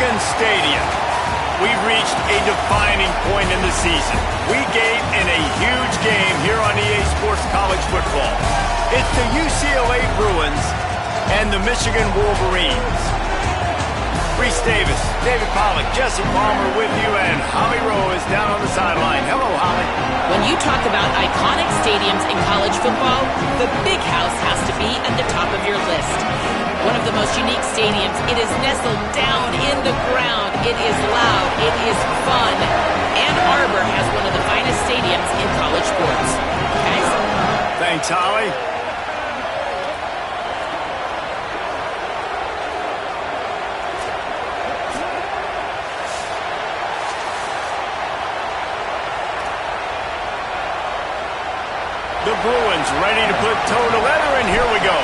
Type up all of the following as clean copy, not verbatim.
Michigan Stadium. We've reached a defining point in the season. We gave in a huge game here on EA Sports College Football. It's the UCLA Bruins and the Michigan Wolverines. Reese Davis, David Pollack, Jesse Palmer with you, and Holly Rowe is down on the sideline. Hello, Holly. When you talk about iconic stadiums in college football, the Big House has to be at the top of your list. One of the most unique stadiums. It is nestled down in the ground. It is loud. It is fun. Ann Arbor has one of the finest stadiums in college sports. Guys? Thanks, Holly. The Bruins ready to put toe to leather, and here we go.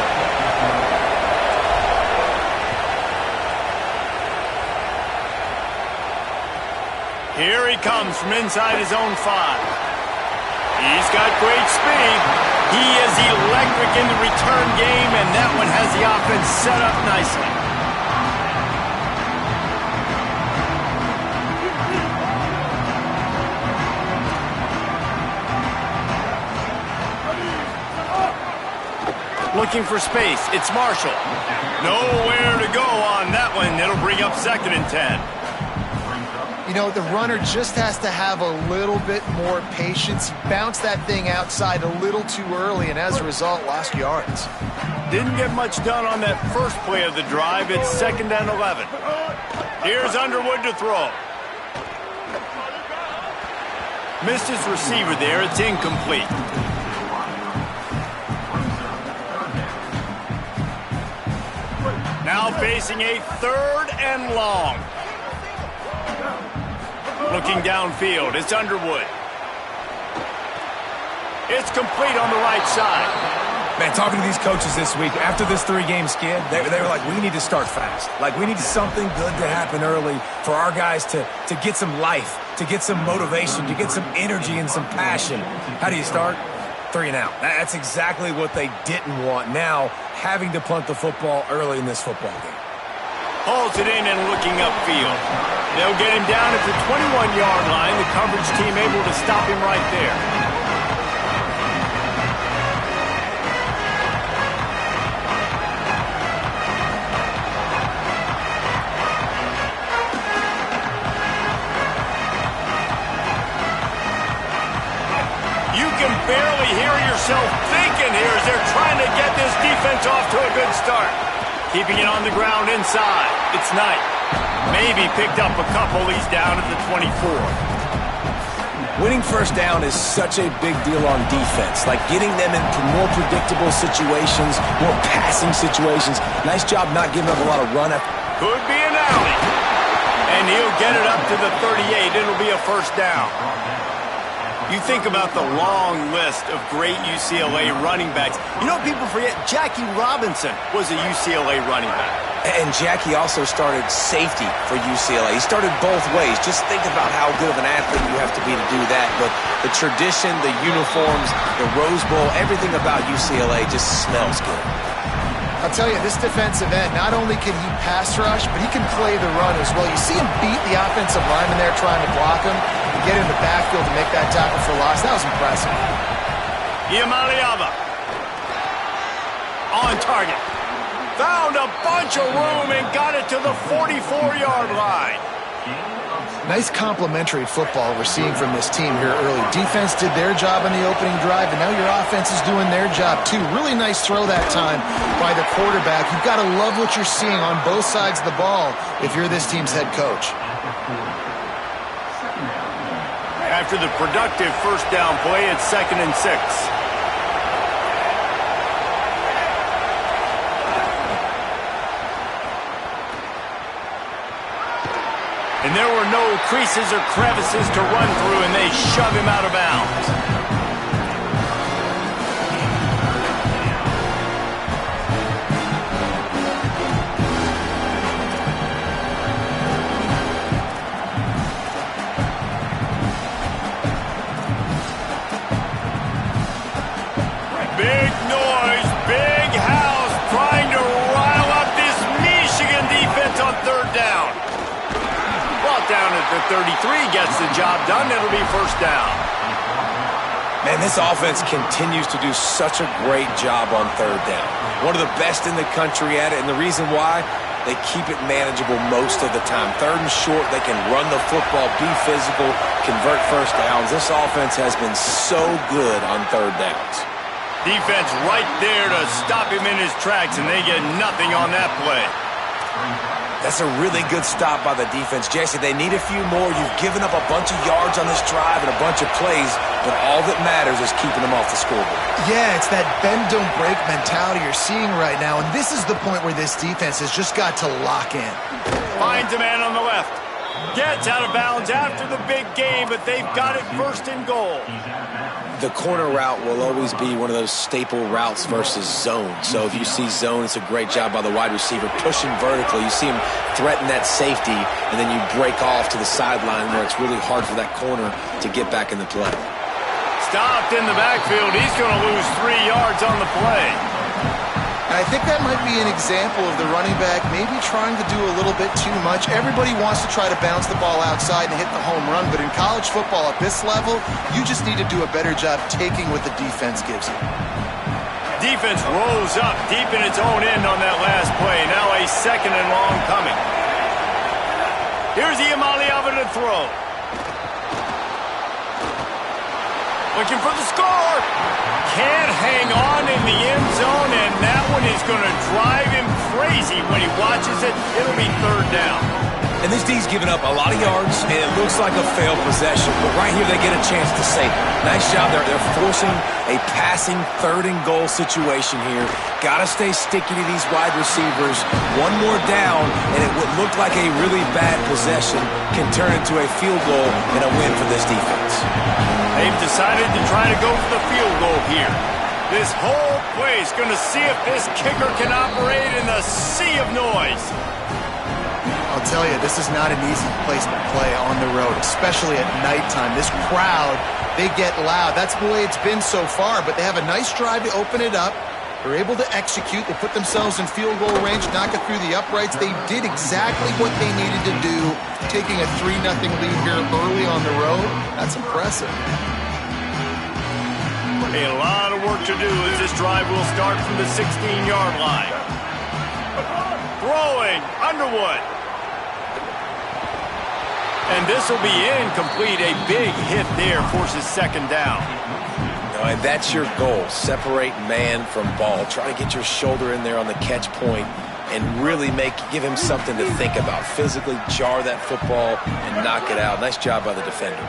Here he comes from inside his own 5. He's got great speed. He is electric in the return game, and that one has the offense set up nicely. Looking for space. It's Marshall. Nowhere to go on that one. It'll bring up 2nd and 10. You know, the runner just has to have a little bit more patience. He bounced that thing outside a little too early, and as a result, lost yards. Didn't get much done on that first play of the drive. It's 2nd and 11. Here's Underwood to throw. Missed his receiver there. It's incomplete. Now facing a 3rd and long. Looking downfield, it's Underwood. It's complete on the right side. Man, talking to these coaches this week, after this 3-game skid, they were like, we need to start fast. Like, we need something good to happen early for our guys to get some life, to get some motivation, to get some energy and some passion. How do you start? 3 and out. That's exactly what they didn't want. Now, having to punt the football early in this football game. Hauls it in and looking upfield. They'll get him down at the 21-yard line. The coverage team able to stop him right there. You can barely hear yourself thinking here as they're trying to get this defense off to a good start. Keeping it on the ground inside. It's Knight. Maybe picked up a couple. He's down at the 24. Winning first down is such a big deal on defense. Like getting them into more predictable situations, more passing situations. Nice job not giving up a lot of run. Could be an alley. And he'll get it up to the 38. It'll be a first down. You think about the long list of great UCLA running backs. You know, people forget Jackie Robinson was a UCLA running back. And Jackie also started safety for UCLA. He started both ways. Just think about how good of an athlete you have to be to do that. But the tradition, the uniforms, the Rose Bowl, everything about UCLA just smells good. I'll tell you, this defensive end, not only can he pass rush, but he can play the run as well. You see him beat the offensive lineman there trying to block him and get in the backfield to make that tackle for loss. That was impressive. Iamaleava on target. Found a bunch of room and got it to the 44-yard line. Nice complementary football we're seeing from this team here early. Defense did their job on the opening drive, and now your offense is doing their job too. Really nice throw that time by the quarterback. You've got to love what you're seeing on both sides of the ball if you're this team's head coach. After the productive first down play, it's 2nd and 6. And there were no creases or crevices to run through, and they shove him out of bounds. Big noise, big house, trying to rile up this Michigan defense on 3rd down. 33 gets the job done. It'll be first down. Man, this offense continues to do such a great job on third down. One of the best in the country at it, and the reason why, they keep it manageable most of the time. Third and short, they can run the football, be physical, convert first downs. This offense has been so good on third downs. Defense right there to stop him in his tracks, and they get nothing on that play. That's a really good stop by the defense. Jesse, they need a few more. You've given up a bunch of yards on this drive and a bunch of plays, but all that matters is keeping them off the scoreboard. Yeah, it's that bend, don't break mentality you're seeing right now, and this is the point where this defense has just got to lock in. Finds a man on the left. Gets out of bounds after the big game, but they've got it first and goal. The corner route will always be one of those staple routes versus zone. So if you see zone, it's a great job by the wide receiver pushing vertically. You see him threaten that safety, and then you break off to the sideline where it's really hard for that corner to get back in the play. Stopped in the backfield. He's going to lose 3 yards on the play. I think that might be an example of the running back maybe trying to do a little bit too much. Everybody wants to try to bounce the ball outside and hit the home run, but in college football at this level, you just need to do a better job taking what the defense gives you. Defense rolls up deep in its own end on that last play. Now a second and long coming. Here's Iamaleava to throw. Looking for the score. Can't hang on in the end zone, and that one is going to drive him crazy when he watches it. It'll be third down. And this D's given up a lot of yards, and it looks like a failed possession. But right here, they get a chance to save it. Nice job there. They're forcing a passing third and goal situation here. Got to stay sticky to these wide receivers. One more down, and it would look like a really bad possession can turn into a field goal and a win for this defense. They've decided to try to go for the field goal here. This whole play is going to see if this kicker can operate in the sea of noise. I'll tell you, this is not an easy place to play on the road, especially at nighttime. This crowd, they get loud. That's the way it's been so far, but they have a nice drive to open it up. They're able to execute. They put themselves in field goal range, knock it through the uprights. They did exactly what they needed to do, taking a 3-0 lead here early on the road. That's impressive. A lot of work to do as this drive will start from the 16-yard line. Throwing, Underwood. And this will be incomplete. A big hit there forces second down. And that's your goal. Separate man from ball. Try to get your shoulder in there on the catch point and really give him something to think about. Physically jar that football and knock it out. Nice job by the defender.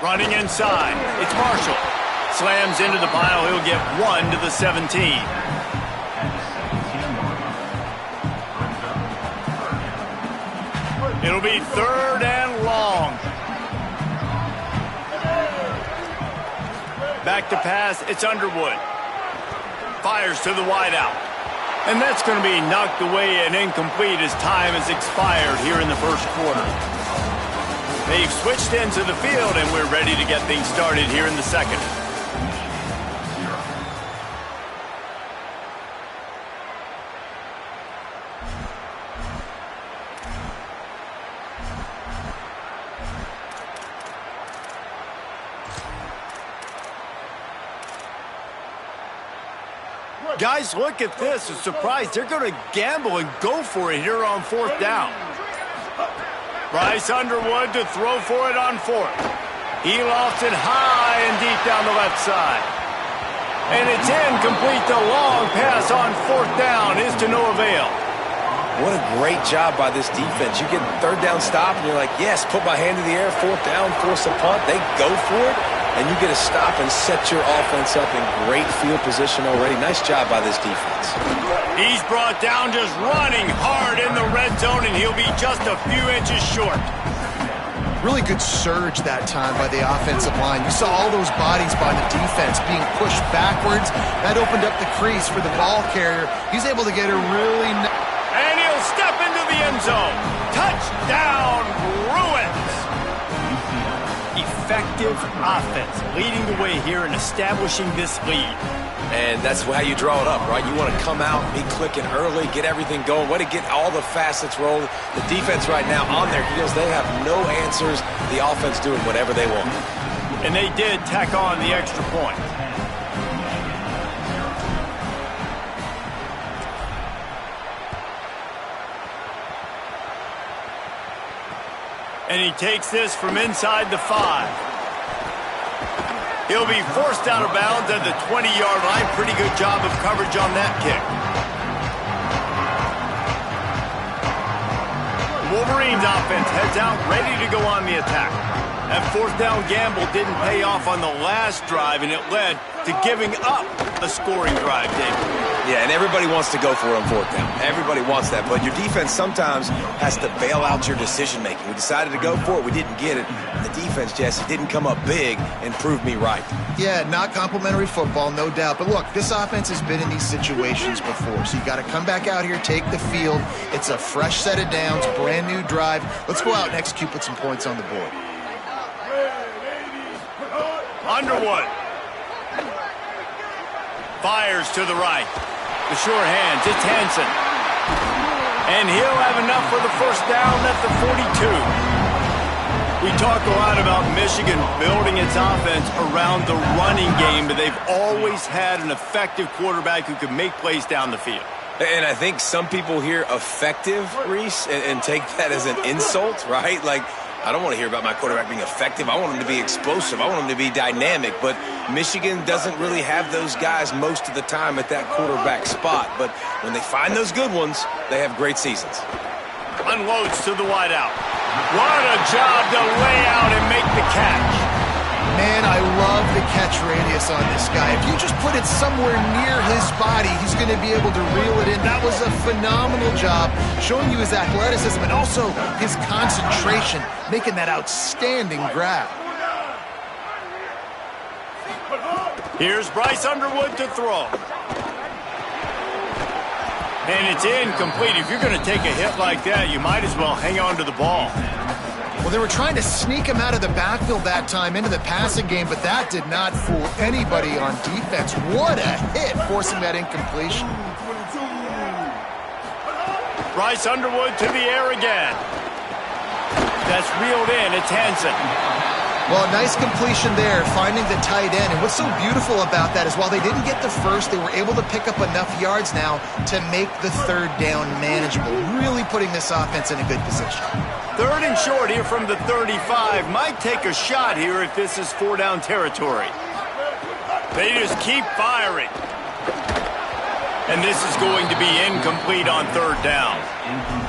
Running inside. It's Marshall. Slams into the pile. He'll get 1 to the 17. It'll be third and long. Back to pass, it's Underwood. Fires to the wideout. And that's going to be knocked away and incomplete as time has expired here in the first quarter. They've switched into the field, and we're ready to get things started here in the second. Guys, look at this. A surprise. They're going to gamble and go for it here on fourth down. Bryce Underwood to throw for it on fourth. He lofts it high and deep down the left side. And it's incomplete. The long pass on fourth down is to no avail. What a great job by this defense. You get third down stop, and you're like, yes, put my hand in the air, fourth down, force a punt. They go for it. And you get a stop and set your offense up in great field position already. Nice job by this defense. He's brought down just running hard in the red zone, and he'll be just a few inches short. Really good surge that time by the offensive line. You saw all those bodies by the defense being pushed backwards. That opened up the crease for the ball carrier. He's able to get a really... And he'll step into the end zone. Touchdown, Bruins. He effective offense, leading the way here and establishing this lead. And that's how you draw it up, right? You want to come out, be clicking early, get everything going, way to get all the facets rolling. The defense right now on their heels, they have no answers. The offense doing whatever they want. And they did tack on the extra point. And he takes this from inside the 5. He'll be forced out of bounds at the 20-yard line. Pretty good job of coverage on that kick. Wolverines offense heads out, ready to go on the attack. That fourth down gamble didn't pay off on the last drive, and it led to giving up a scoring drive, David. Yeah, and everybody wants to go for it on fourth down. Everybody wants that, but your defense sometimes has to bail out your decision-making. We decided to go for it. We didn't get it. And the defense, Jesse, didn't come up big and prove me right. Yeah, not complimentary football, no doubt. But look, this offense has been in these situations before, so you got to come back out here, take the field. It's a fresh set of downs, brand new drive. Let's go out and execute, put some points on the board. Underwood. Fires to the right. The sure hands, it's Hansen. And he'll have enough for the first down at the 42. We talk a lot about Michigan building its offense around the running game, but they've always had an effective quarterback who can make plays down the field. And I think some people hear effective, Reese, and take that as an insult, right? Like, I don't want to hear about my quarterback being effective. I want him to be explosive. I want him to be dynamic. But Michigan doesn't really have those guys most of the time at that quarterback spot. But when they find those good ones, they have great seasons. Unloads to the wideout. What a job to lay out and make the catch. Man, I love the catch radius on this guy. If you just put it somewhere near his body, he's going to be able to reel it in. That was a phenomenal job, showing you his athleticism and also his concentration, making that outstanding grab. Here's Bryce Underwood to throw. And it's incomplete. If you're going to take a hit like that, you might as well hang on to the ball. Well, they were trying to sneak him out of the backfield that time into the passing game, but that did not fool anybody on defense. What a hit, forcing that incompletion. Bryce Underwood to the air again. That's reeled in. It's Hansen. Well, a nice completion there, finding the tight end. And what's so beautiful about that is while they didn't get the first, they were able to pick up enough yards now to make the third down manageable, really putting this offense in a good position. Third and short here from the 35. Might take a shot here if this is four-down territory. They just keep firing. And this is going to be incomplete on third down.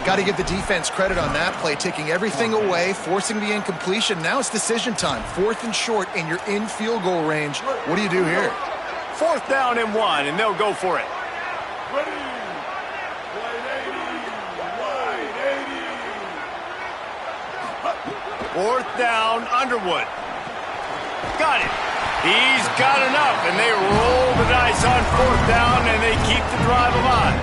Got to give the defense credit on that play, taking everything away, forcing the incompletion. Now it's decision time. Fourth and short, and you're in field goal range. What do you do here? Fourth down and 1, and they'll go for it. Fourth down, Underwood. Got it. He's got enough, and they roll the dice on fourth down, and they keep the drive alive.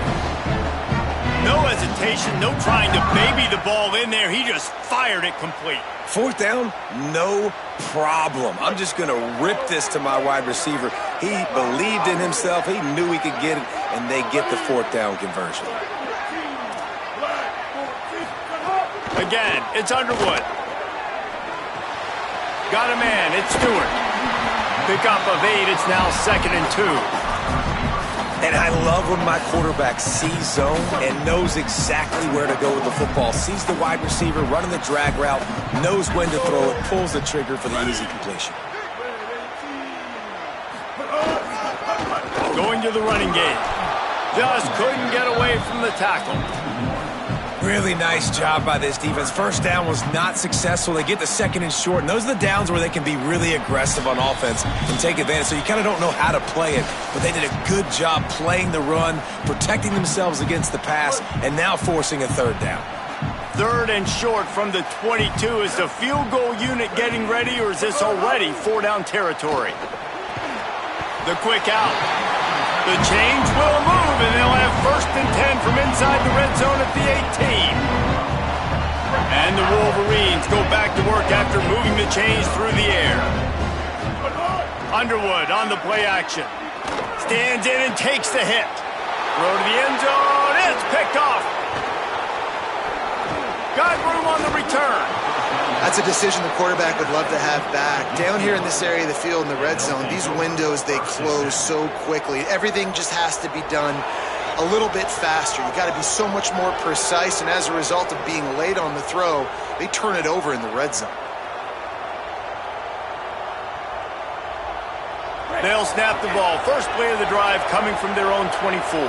No hesitation, no trying to baby the ball in there. He just fired it complete. Fourth down, no problem. I'm just going to rip this to my wide receiver. He believed in himself. He knew he could get it, and they get the fourth down conversion. Again, it's Underwood. Got a man, it's Stewart. Pickup of 8, it's now 2nd and 2. And I love when my quarterback sees zone and knows exactly where to go with the football. Sees the wide receiver running the drag route, knows when to throw it, pulls the trigger for the easy completion. Going to the running game. Just couldn't get away from the tackle. Really nice job by this defense. First down was not successful. They get the second and short, and those are the downs where they can be really aggressive on offense and take advantage. So you kind of don't know how to play it, but they did a good job playing the run, protecting themselves against the pass, and now forcing a third down. Third and short from the 22. Is the field goal unit getting ready, or is this already four-down territory? The quick out. The change will move, and they'll have 1st and 10 from inside the red zone at the 18. And the Wolverines go back to work after moving the the change through the air. Underwood on the play action. Stands in and takes the hit. Throw to the end zone. It's picked off. Got room on the return. That's a decision the quarterback would love to have back. Down here in this area of the field in the red zone, these windows, they close so quickly. Everything just has to be done a little bit faster. You got to be so much more precise, and as a result of being late on the throw, they turn it over in the red zone. They'll snap the ball. First play of the drive coming from their own 24.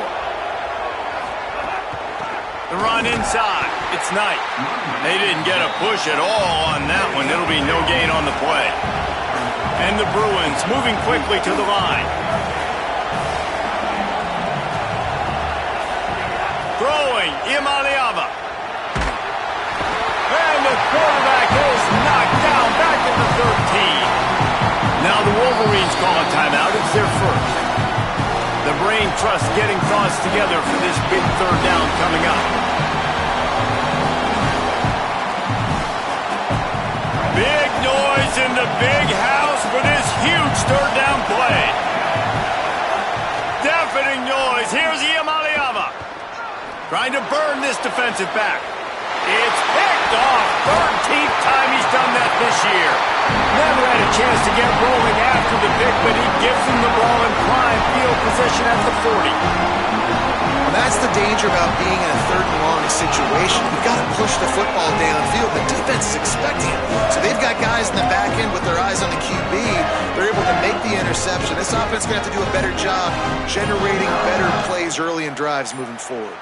The run inside. It's Knight. They didn't get a push at all on that one. It'll be no gain on the play. And the Bruins moving quickly to the line. Throwing, Imaliava. And the quarterback is knocked down back at the 13. Now the Wolverines call a timeout. It's their first. The brain trust getting thoughts together for this big third down coming up. Big noise in the big house for this huge third down play. Deafening noise. Here's Imaliava. Trying to burn this defensive back. It's picked off. 13th time he's done that this year. Never had a chance to get rolling after the pick, but he gives him the ball in prime field position at the 40. Well, that's the danger about being in a third and long situation. You've got to push the football downfield. The defense is expecting it. So they've got guys in the back end with their eyes on the QB. They're able to make the interception. This offense is going to have to do a better job generating better plays early in drives moving forward.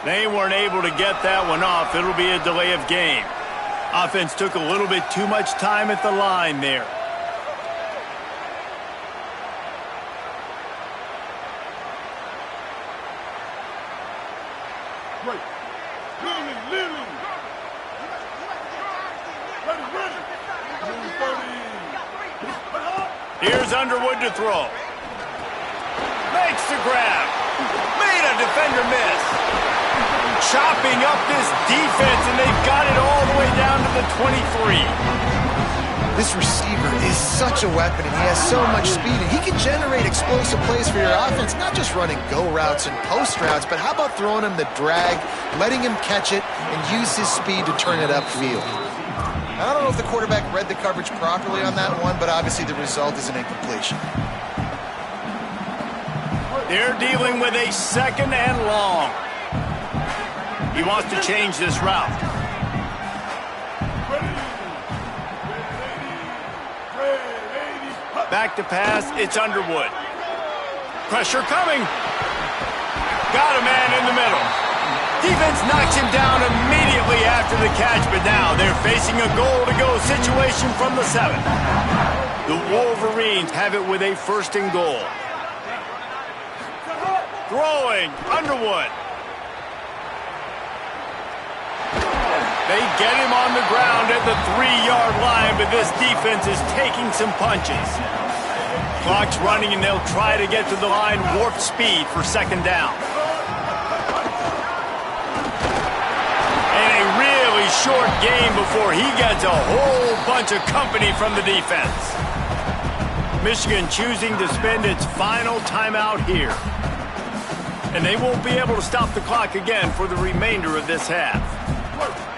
They weren't able to get that one off. It'll be a delay of game. Offense took a little bit too much time at the line there. Here's Underwood to throw. Makes the grab. Made a defender miss. Chopping up this defense, and they've got it all the way down to the 23. This receiver is such a weapon, and he has so much speed, and he can generate explosive plays for your offense, not just running go routes and post routes, but how about throwing him the drag, letting him catch it, and use his speed to turn it upfield. I don't know if the quarterback read the coverage properly on that one, but obviously the result is an incompletion. They're dealing with a second and long. He wants to change this route. Back to pass, it's Underwood. Pressure coming. Got a man in the middle. Defense knocks him down immediately after the catch, but now they're facing a goal-to-go situation from the 7. The Wolverines have it with a first and goal. Throwing, Underwood. They get him on the ground at the 3-yard line, but this defense is taking some punches. Clock's running, and they'll try to get to the line warp speed for second down. And a really short game before he gets a whole bunch of company from the defense. Michigan choosing to spend its final timeout here. And they won't be able to stop the clock again for the remainder of this half.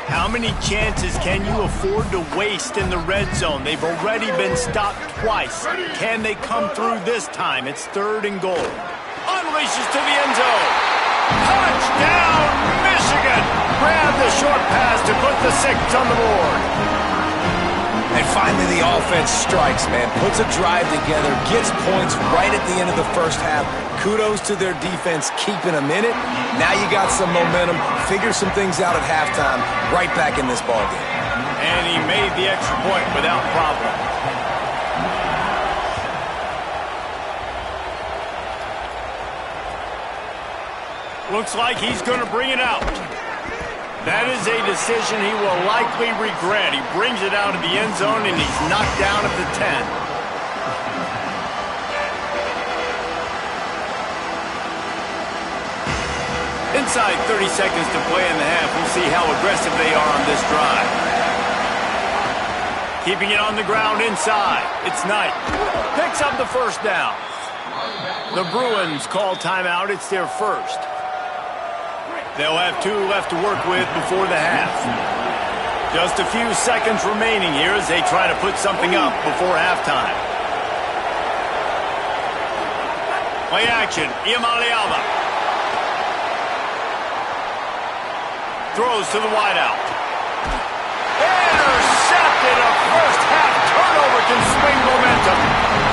How many chances can you afford to waste in the red zone? They've already been stopped twice. Can they come through this time? It's third and goal. Unleashes to the end zone. Touchdown, Michigan! Grab the short pass to put the 6 on the board. And finally the offense strikes, man. Puts a drive together, gets points right at the end of the first half. Kudos to their defense keeping them in it. Now you got some momentum. Figure some things out at halftime. Right back in this ballgame. And he made the extra point without problem. Looks like he's going to bring it out. That is a decision he will likely regret. He brings it out of the end zone, and he's knocked down at the 10. Inside 30 seconds to play in the half. We'll see how aggressive they are on this drive. Keeping it on the ground inside. It's Knight. Picks up the first down. The Bruins call timeout. It's their first. They'll have 2 left to work with before the half. Just a few seconds remaining here as they try to put something up before halftime. Play action. Iamaleava. Throws to the wideout. Intercepted. A first half turnover can swing momentum.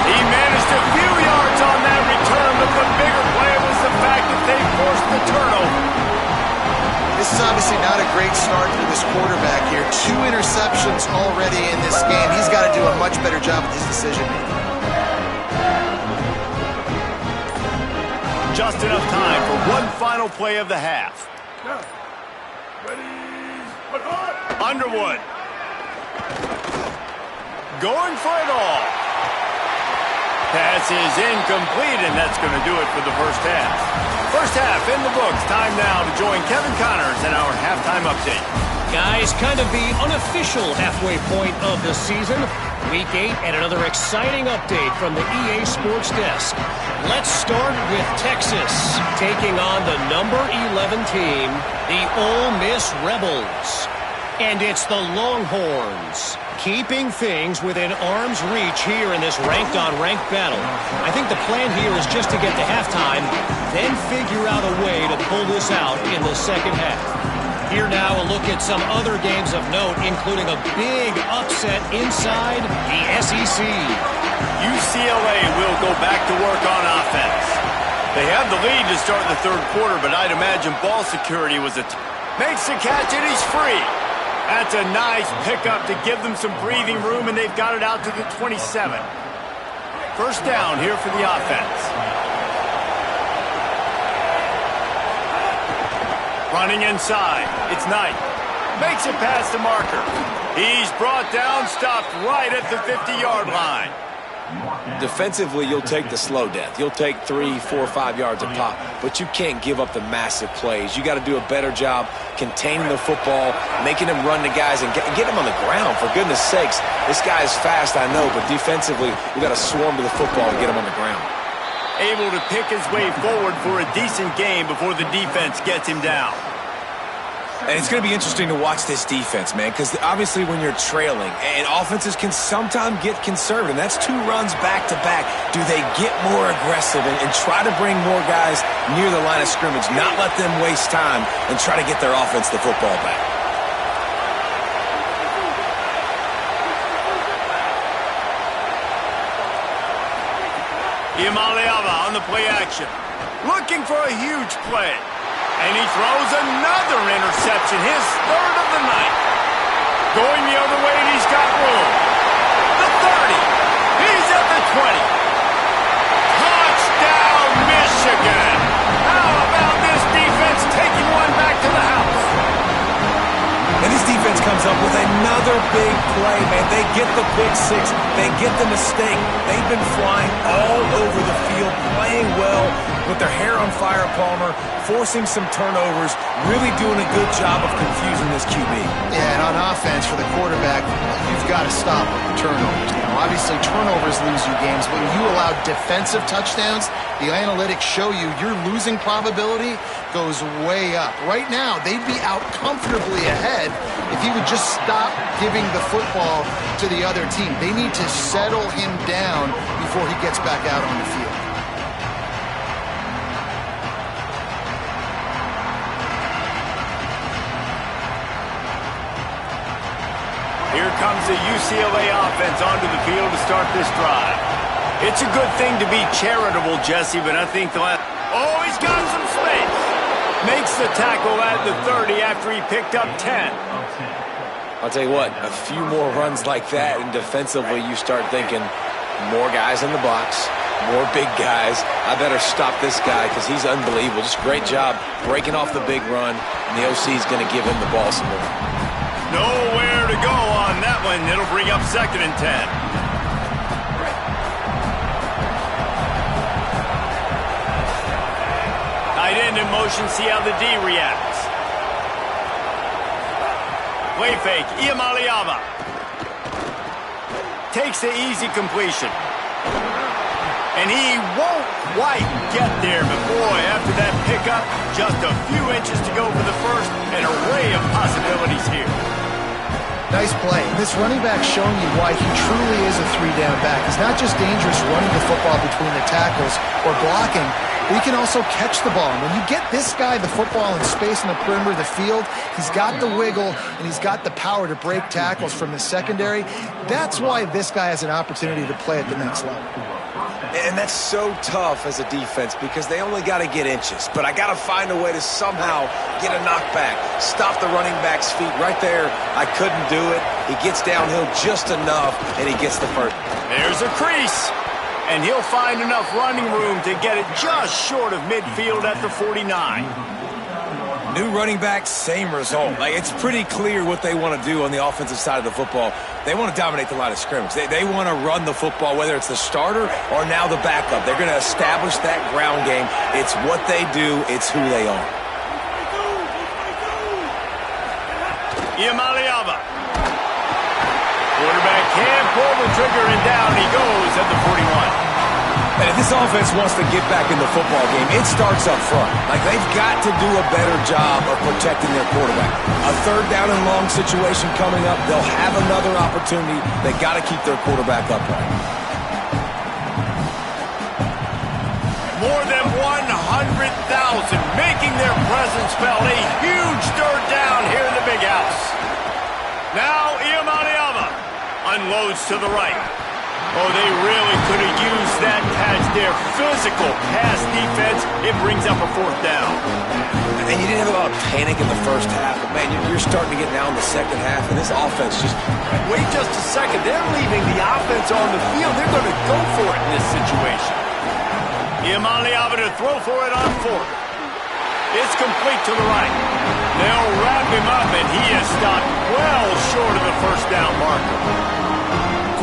He managed a few yards on that return, but the bigger play was the fact that they forced the turnover. This is obviously not a great start for this quarterback here. 2 interceptions already in this game. He's got to do a much better job with his decision-making. Just enough time for one final play of the half. Underwood. Going for it all. Pass is incomplete, and that's going to do it for the first half. First half in the books. Time now to join Kevin Connors in our halftime update. Guys, kind of the unofficial halfway point of the season. Week 8 and another exciting update from the EA Sports Desk. Let's start with Texas, taking on the number 11 team, the Ole Miss Rebels. And it's the Longhorns, keeping things within arm's reach here in this ranked-on-ranked battle. I think the plan here is just to get to halftime, then figure out a way to pull this out in the second half. Here now, a look at some other games of note, including a big upset inside the SEC. UCLA will go back to work on offense. They have the lead to start the third quarter, but I'd imagine ball security was makes the catch, and he's free. That's a nice pickup to give them some breathing room, and they've got it out to the 27. First down here for the offense. Running inside. It's Knight. Makes it past the marker. He's brought down, stopped right at the 50-yard line. Defensively, you'll take the slow death. You'll take 3, 4, 5 yards a pop, but you can't give up the massive plays. You got to do a better job containing the football, making them run the guys, and get them on the ground. For goodness sakes, this guy is fast, I know, but defensively, we got to swarm to the football and get him on the ground. Able to pick his way forward for a decent game before the defense gets him down. And it's going to be interesting to watch this defense, man, because obviously when you're trailing, and offenses can sometimes get conservative, and that's 2 runs back-to-back. Do they get more aggressive and try to bring more guys near the line of scrimmage, not let them waste time, and try to get their offense the football back? Iamaleava on the play action. Looking for a huge play. And he throws another interception, his third of the night. Going the other way, and he's got room. The 30. He's at the 20. Touchdown, Michigan. How about this defense taking one back to the house? And this defense comes up with another big play, man. They get the pick 6. They get the mistake. They've been flying all over the field, playing well, with their hair on fire, Palmer, forcing some turnovers, really doing a good job of confusing this QB. Yeah, and on offense for the quarterback, you've got to stop with the turnovers. Now, obviously, turnovers lose you games, but when you allow defensive touchdowns, the analytics show you your losing probability goes way up. Right now, they'd be out comfortably ahead if he would just stop giving the football to the other team. They need to settle him down before he gets back out on the field. Here comes the UCLA offense onto the field to start this drive. It's a good thing to be charitable, Jesse, but I think they'll have... Oh, he's got some space. Makes the tackle at the 30 after he picked up 10. I'll tell you what, a few more runs like that, and defensively you start thinking, more guys in the box, more big guys. I better stop this guy because he's unbelievable. Just great job breaking off the big run, and the OC is going to give him the ball some more. Nowhere to go on that one. It'll bring up 2nd and 10. Knight Tight end in motion, see how the D reacts. Play fake, Iamaleava. Takes the easy completion. And he won't quite get there, but boy, after that pickup, just a few inches to go for the first, an array of possibilities here. Nice play. This running back showing you why he truly is a three-down back. He's not just dangerous running the football between the tackles or blocking, but he can also catch the ball. And when you get this guy the football in space in the perimeter of the field, he's got the wiggle and he's got the power to break tackles from the secondary. That's why this guy has an opportunity to play at the next level. And that's so tough as a defense because they only got to get inches. But I got to find a way to somehow get a knockback, stop the running back's feet right there. I couldn't do it. He gets downhill just enough, and he gets the first. There's a crease, and he'll find enough running room to get it just short of midfield at the 49. New running back, same result. Like, it's pretty clear what they want to do on the offensive side of the football. They want to dominate the line of scrimmage. They want to run the football, whether it's the starter or now the backup. They're going to establish that ground game. It's what they do. It's who they are. Iamaleava. Quarterback can't pull the trigger, and down he goes at the 41. And if this offense wants to get back in the football game, it starts up front. Like, they've got to do a better job of protecting their quarterback. A third down and long situation coming up, they'll have another opportunity. They got to keep their quarterback upright. More than 100,000 making their presence felt. A huge third down here in the big house. Now Iamaleava unloads to the right. Oh, they really could have used that catch there. Physical pass defense. It brings up a fourth down. And you didn't have a lot of panic in the first half. But, man, you're starting to get now in the second half, and this offense just... Wait just a second. They're leaving the offense on the field. They're going to go for it in this situation. Iamaleava to throw for it on fourth. It's complete to the right. They'll wrap him up, and he is stopped well short of the first down marker.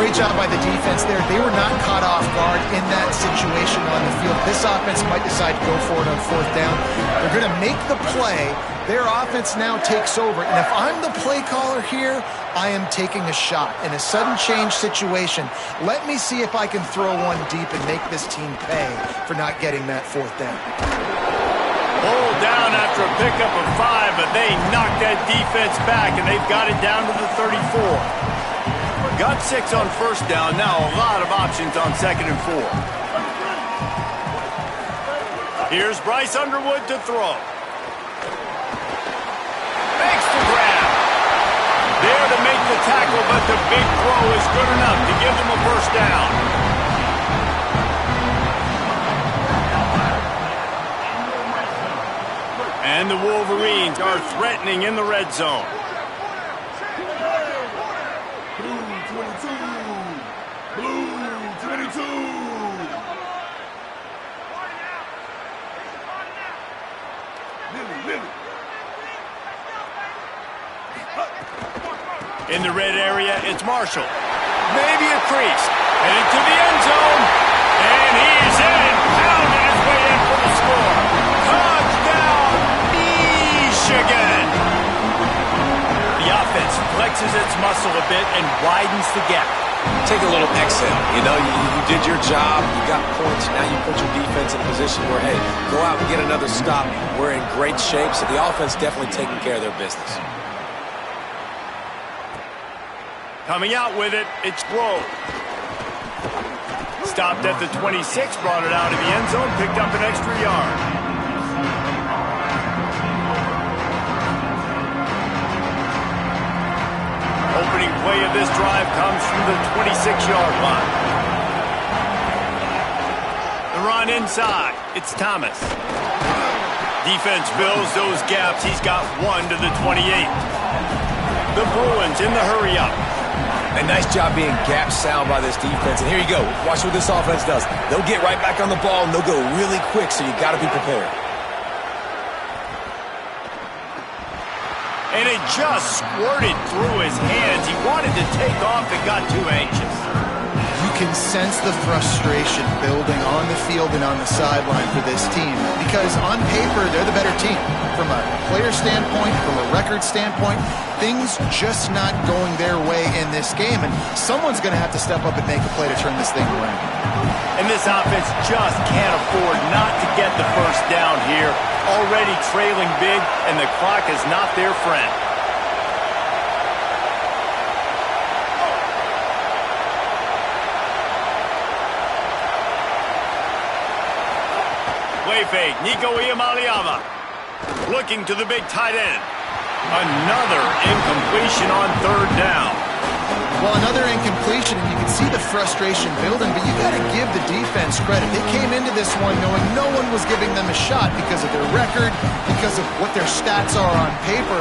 Great job by the defense there. They were not caught off guard in that situation on the field. This offense might decide to go for it on fourth down. They're going to make the play. Their offense now takes over. And if I'm the play caller here, I am taking a shot. In a sudden change situation, let me see if I can throw one deep and make this team pay for not getting that fourth down. Hold down after a pickup of 5, but they knocked that defense back, and they've got it down to the 34. Got 6 on first down. Now a lot of options on second and 4. Here's Bryce Underwood to throw. Makes the grab. There to make the tackle, but the big throw is good enough to give them a first down. And the Wolverines are threatening in the red zone. In the red area, it's Marshall. Maybe a crease. Headed to the end zone. And he's in. Pounding his way in for the score. Touchdown, Michigan. The offense flexes its muscle a bit and widens the gap. Take a little exhale. You know, you did your job. You got points. Now you put your defense in a position where, hey, go out and get another stop. We're in great shape. So the offense definitely taking care of their business. Coming out with it, it's Grove. Stopped at the 26, brought it out of the end zone, picked up an extra yard. Opening play of this drive comes from the 26-yard line. The run inside, it's Thomas. Defense fills those gaps. He's got 1 to the 28. The Bruins in the hurry-up. A nice job being gap sound by this defense. And here you go. Watch what this offense does. They'll get right back on the ball, and they'll go really quick, so you got to be prepared. And it just squirted through his hands. He wanted to take off and got too anxious. You can sense the frustration building on the field and on the sideline for this team because on paper, they're the better team. From a player standpoint, from a record standpoint, things just not going their way in this game, and someone's going to have to step up and make a play to turn this thing around. And this offense just can't afford not to get the first down here. Already trailing big, and the clock is not their friend. Play fake, Nico Iamaleava. Looking to the big tight end. Another incompletion on third down. Well, another incompletion, and you can see the frustration building, but you got to give the defense credit. They came into this one knowing no one was giving them a shot because of their record, because of what their stats are on paper,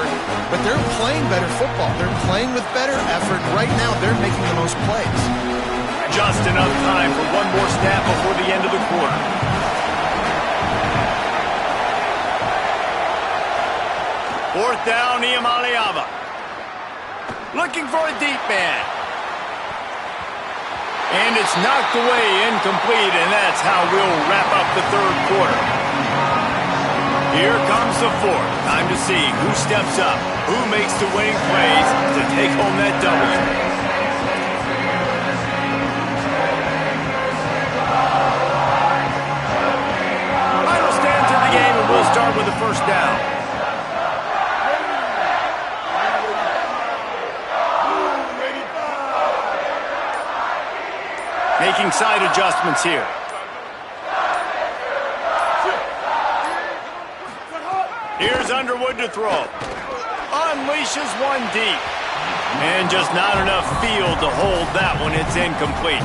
but they're playing better football. They're playing with better effort. Right now, they're making the most plays. Just enough time for one more snap before the end of the quarter. Fourth down, Iamaleava. Looking for a deep man. And it's knocked away, incomplete, and that's how we'll wrap up the third quarter. Here comes the fourth. Time to see who steps up, who makes the winning plays to take home that W. Final stand to the game, and we'll start with the first down. Making side adjustments here. Here's Underwood to throw. Unleashes one deep. And just not enough field to hold that one. It's incomplete.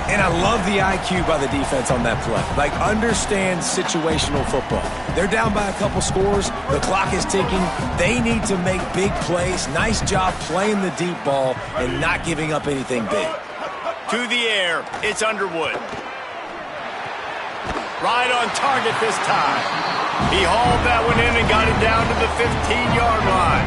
And I love the IQ by the defense on that play. Like, understand situational football. They're down by a couple scores. The clock is ticking. They need to make big plays. Nice job playing the deep ball and not giving up anything big. To the air, it's Underwood. Right on target this time. He hauled that one in and got it down to the 15-yard line.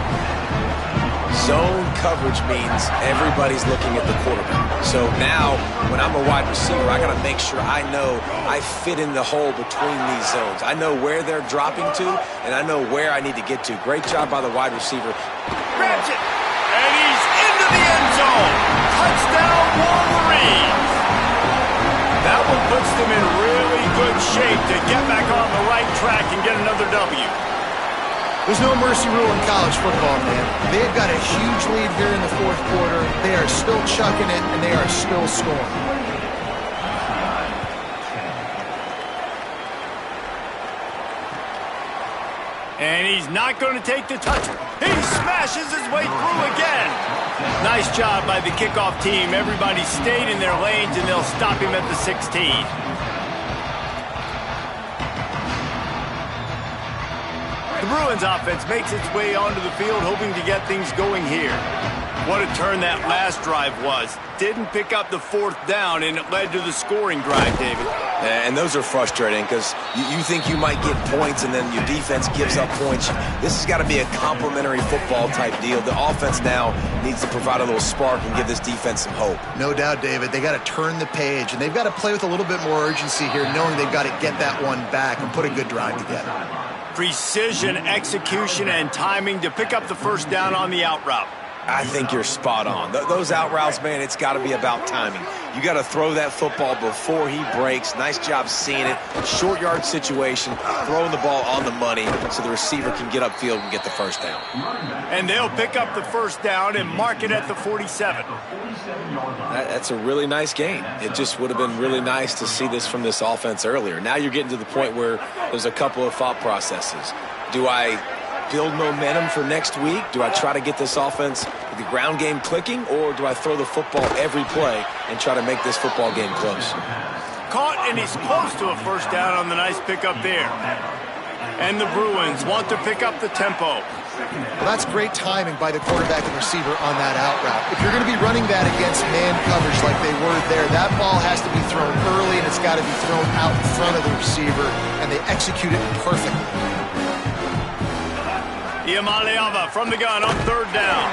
Zone coverage means everybody's looking at the quarterback. So now, when I'm a wide receiver, I got to make sure I know I fit in the hole between these zones. I know where they're dropping to, and I know where I need to get to. Great job by the wide receiver. Grabs it, and he's into the end zone. Touchdown, Wolverines. That one puts them in really good shape to get back on the right track and get another W. There's no mercy rule in college football, man. They've got a huge lead here in the fourth quarter. They are still chucking it, and they are still scoring. And he's not going to take the touch. He smashes his way through again. Nice job by the kickoff team. Everybody stayed in their lanes, and they'll stop him at the 16. The Bruins offense makes its way onto the field, hoping to get things going here. What a turn that last drive was. Didn't pick up the fourth down, and it led to the scoring drive, David. And those are frustrating because you think you might get points and then your defense gives up points. This has got to be a complementary football type deal. The offense now needs to provide a little spark and give this defense some hope. No doubt, David. They got to turn the page, and they've got to play with a little bit more urgency here, knowing they've got to get that one back and put a good drive together. Precision, execution, and timing to pick up the first down on the out route. I think you're spot on. Those out routes, man, it's got to be about timing. You got to throw that football before he breaks. Nice job seeing it. Short yard situation, throwing the ball on the money so the receiver can get upfield and get the first down. And they'll pick up the first down and mark it at the 47. That's a really nice game. It just would have been really nice to see this from this offense earlier. Now you're getting to the point where there's a couple of thought processes. Do I build momentum for next week? Do I try to get this offense, the ground game clicking, or do I throw the football every play and try to make this football game close? Caught, and he's close to a first down on the nice pickup there. And the Bruins want to pick up the tempo. Well, that's great timing by the quarterback and receiver on that out route. If you're going to be running that against man coverage like they were there, that ball has to be thrown early, and it's got to be thrown out in front of the receiver, and they execute it perfectly. Iamaleava from the gun on third down.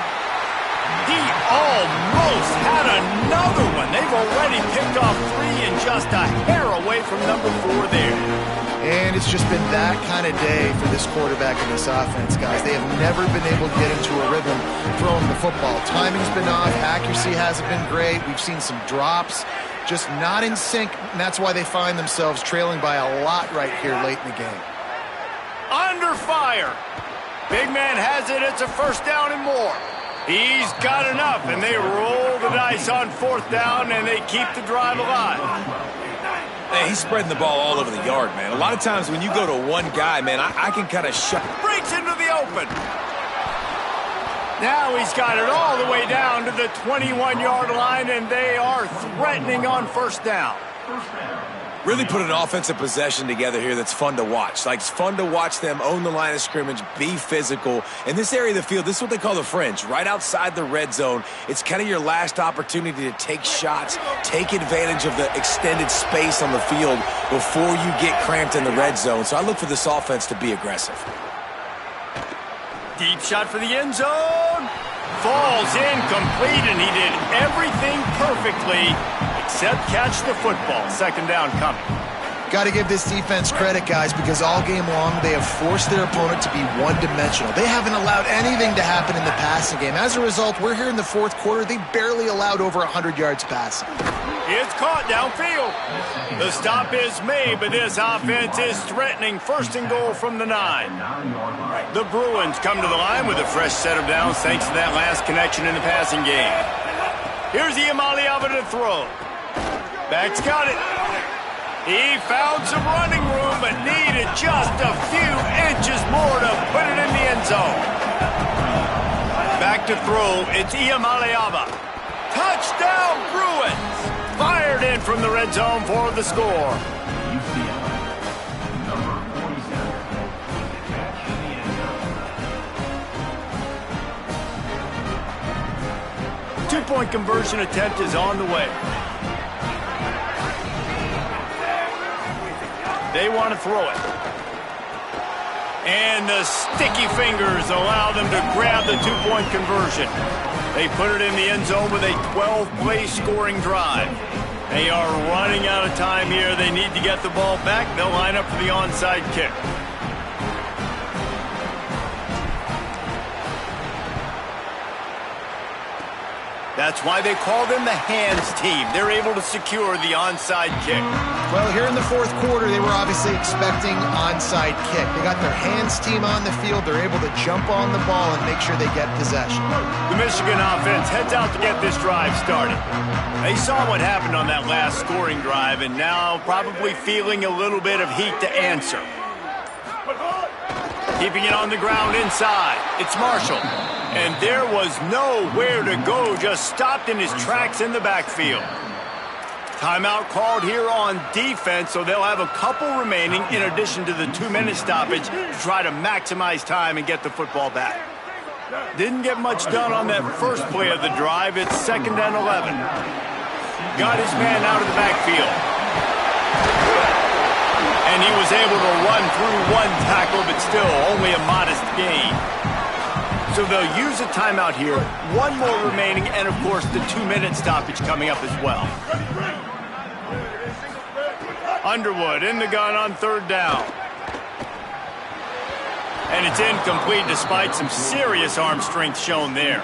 He almost had another one. They've already picked off 3 and just a hair away from number 4 there. And it's just been that kind of day for this quarterback and this offense, guys. They have never been able to get into a rhythm throwing the football. Timing's been off. Accuracy hasn't been great. We've seen some drops. Just not in sync, and that's why they find themselves trailing by a lot right here late in the game. Under fire. Big man has it. It's a first down and more. He's got enough, and they roll the dice on 4th down, and they keep the drive alive. Hey, he's spreading the ball all over the yard, man. A lot of times when you go to one guy, man, I can kind of shut. Breaks into the open. Now he's got it all the way down to the 21-yard line, and they are threatening on 1st down. Really put an offensive possession together here that's fun to watch. Like, it's fun to watch them own the line of scrimmage, be physical. In this area of the field, this is what they call the fringe, right outside the red zone. It's kind of your last opportunity to take shots, take advantage of the extended space on the field before you get cramped in the red zone. So I look for this offense to be aggressive. Deep shot for the end zone. Falls incomplete, and he did everything perfectly except catch the football. 2nd down coming. Got to give this defense credit, guys, because all game long they have forced their opponent to be one-dimensional. They haven't allowed anything to happen in the passing game. As a result, we're here in the 4th quarter. They barely allowed over 100 yards passing. It's caught downfield. The stop is made, but this offense is threatening 1st and goal from the 9. The Bruins come to the line with a fresh set of downs thanks to that last connection in the passing game. Here's Iamaleava to throw. Back's got it. He found some running room, but needed just a few inches more to put it in the end zone. Back to throw, it's Iamaleava. Touchdown, Bruins! Fired in from the red zone for the score. Two-point conversion attempt is on the way. They want to throw it. And the sticky fingers allow them to grab the 2-point conversion. They put it in the end zone with a 12-play scoring drive. They are running out of time here. They need to get the ball back. They'll line up for the onside kick. That's why they call them the hands team. They're able to secure the onside kick. Well, here in the 4th quarter, they were obviously expecting onside kick. They got their hands team on the field. They're able to jump on the ball and make sure they get possession. The Michigan offense heads out to get this drive started. They saw what happened on that last scoring drive, and now probably feeling a little bit of heat to answer. Keeping it on the ground inside. It's Marshall. And there was nowhere to go, just stopped in his tracks in the backfield. Timeout called here on defense, so they'll have a couple remaining in addition to the 2-minute stoppage to try to maximize time and get the football back. Didn't get much done on that first play of the drive. It's 2nd and 11. Got his man out of the backfield. And he was able to run through one tackle, but still only a modest gain. So they'll use a timeout here. One more remaining, and of course the 2-minute stoppage coming up as well. Underwood in the gun on 3rd down. And it's incomplete despite some serious arm strength shown there.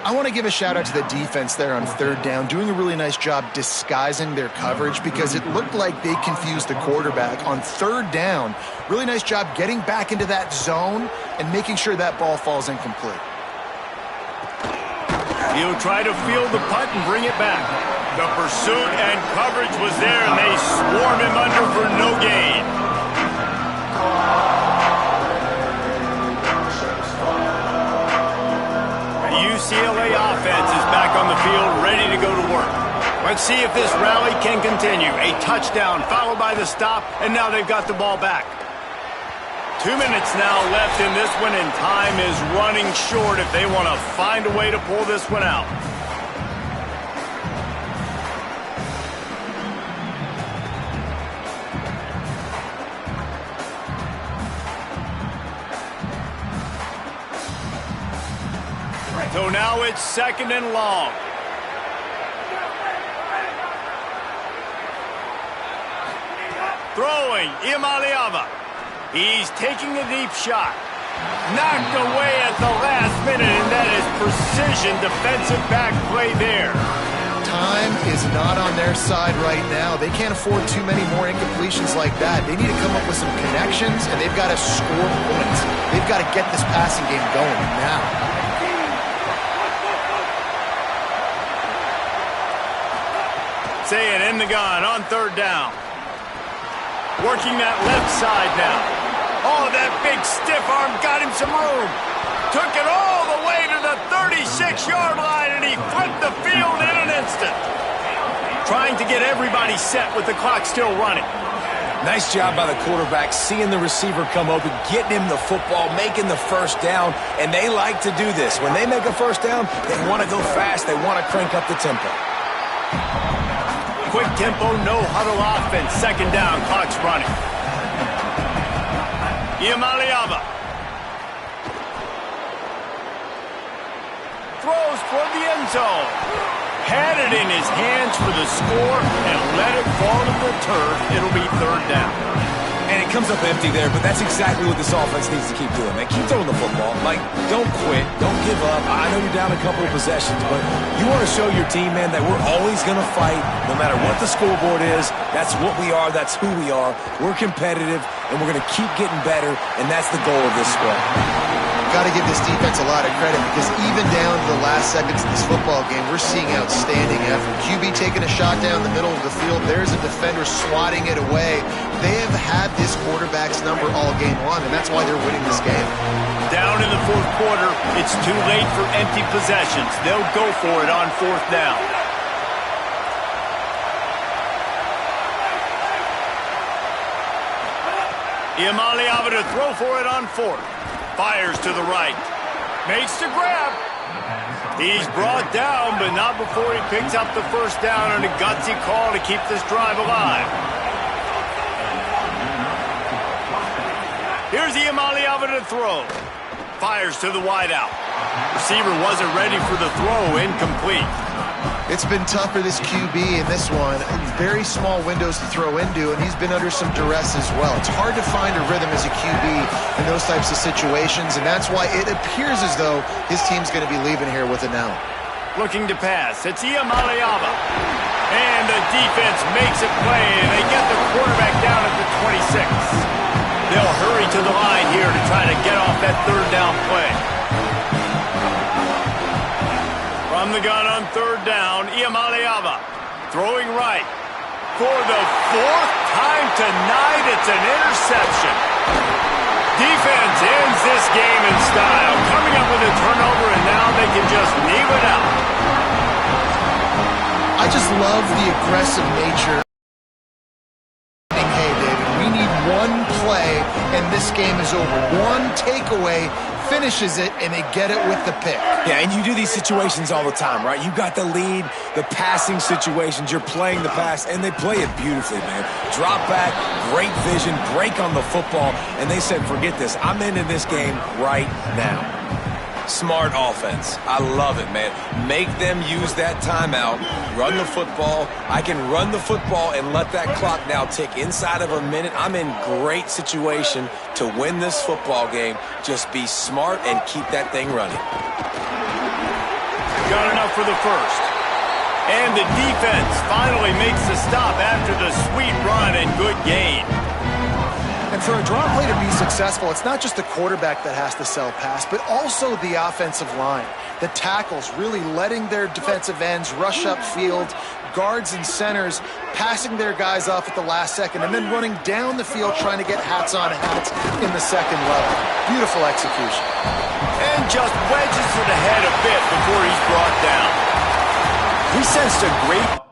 I want to give a shout out to the defense there on 3rd down, doing a really nice job disguising their coverage because it looked like they confused the quarterback on 3rd down. Really nice job getting back into that zone and making sure that ball falls incomplete. He'll try to field the punt and bring it back. The pursuit and coverage was there, and they swarm him under for no gain. UCLA offense is back on the field, ready to go to work. Let's see if this rally can continue. A touchdown followed by the stop, and now they've got the ball back. 2 minutes now left in this one, and time is running short if they want to find a way to pull this one out. So now it's 2nd and long. Throwing, Imaliava. He's taking a deep shot. Knocked away at the last minute, and that is precision defensive back play there. Time is not on their side right now. They can't afford too many more incompletions like that. They need to come up with some connections, and they've got to score points. They've got to get this passing game going now. Saying in the gun on 3rd down. Working that left side now. Oh, that big stiff arm got him some room. Took it all the way to the 36-yard line, and he flipped the field in an instant. Trying to get everybody set with the clock still running. Nice job by the quarterback, seeing the receiver come open, getting him the football, making the 1st down, and they like to do this. When they make a 1st down, they want to go fast. They want to crank up the tempo. Quick tempo, no huddle offense. 2nd down, clock's running. Imaliava throws for the end zone. Had it in his hands for the score and let it fall to the turf. It'll be 3rd down. And it comes up empty there, but that's exactly what this offense needs to keep doing, man. Keep throwing the football. Like, don't quit. Don't give up. I know you're down a couple of possessions, but you want to show your team, man, that we're always going to fight no matter what the scoreboard is. That's what we are. That's who we are. We're competitive, and we're going to keep getting better, and that's the goal of this squad. Got to give this defense a lot of credit because even down to the last seconds of this football game, we're seeing outstanding effort. QB taking a shot down the middle of the field. There's a defender swatting it away. They have had this quarterback's number all game long, and that's why they're winning this game. Down in the 4th quarter, it's too late for empty possessions. They'll go for it on 4th down. Imaliava to throw for it on 4th. Fires to the right. Makes the grab. He's brought down, but not before he picks up the 1st down on a gutsy call to keep this drive alive. Here's Imaliava to throw. Fires to the wideout. Receiver wasn't ready for the throw. Incomplete. It's been tough for this QB in this one. Very small windows to throw into, and he's been under some duress as well. It's hard to find a rhythm as a QB in those types of situations, and that's why it appears as though his team's going to be leaving here with it now. Looking to pass. It's Imaliava. And the defense makes it play, and they get the quarterback down at the 26. They'll hurry to the line here to try to get off that 3rd down play. From the gun on 3rd down, Imaliava throwing right. For the 4th time tonight, it's an interception. Defense ends this game in style, coming up with a turnover, and now they can just leave it out. I just love the aggressive nature. Hey, David, we need one play, and this game is over. One takeaway finishes it, and they get it with the pick. Yeah, and you do these situations all the time, right? You got the lead, the passing situations, you're playing the pass, and they play it beautifully, man. Drop back, great vision, break on the football, and they said, forget this. I'm into this game right now. Smart offense. I love it, man. Make them use that timeout, run the football. I can run the football and let that clock now tick inside of a minute. I'm in great situation to win this football game. Just be smart and keep that thing running. Got enough for the 1st. And the defense finally makes the stop after the sweet run and good gain. And for a draw play to be successful, it's not just the quarterback that has to sell pass, but also the offensive line. The tackles really letting their defensive ends rush upfield, guards and centers passing their guys off at the last second, and then running down the field trying to get hats on hats in the 2nd level. Beautiful execution. And just wedges it ahead a bit before he's brought down. He sensed a great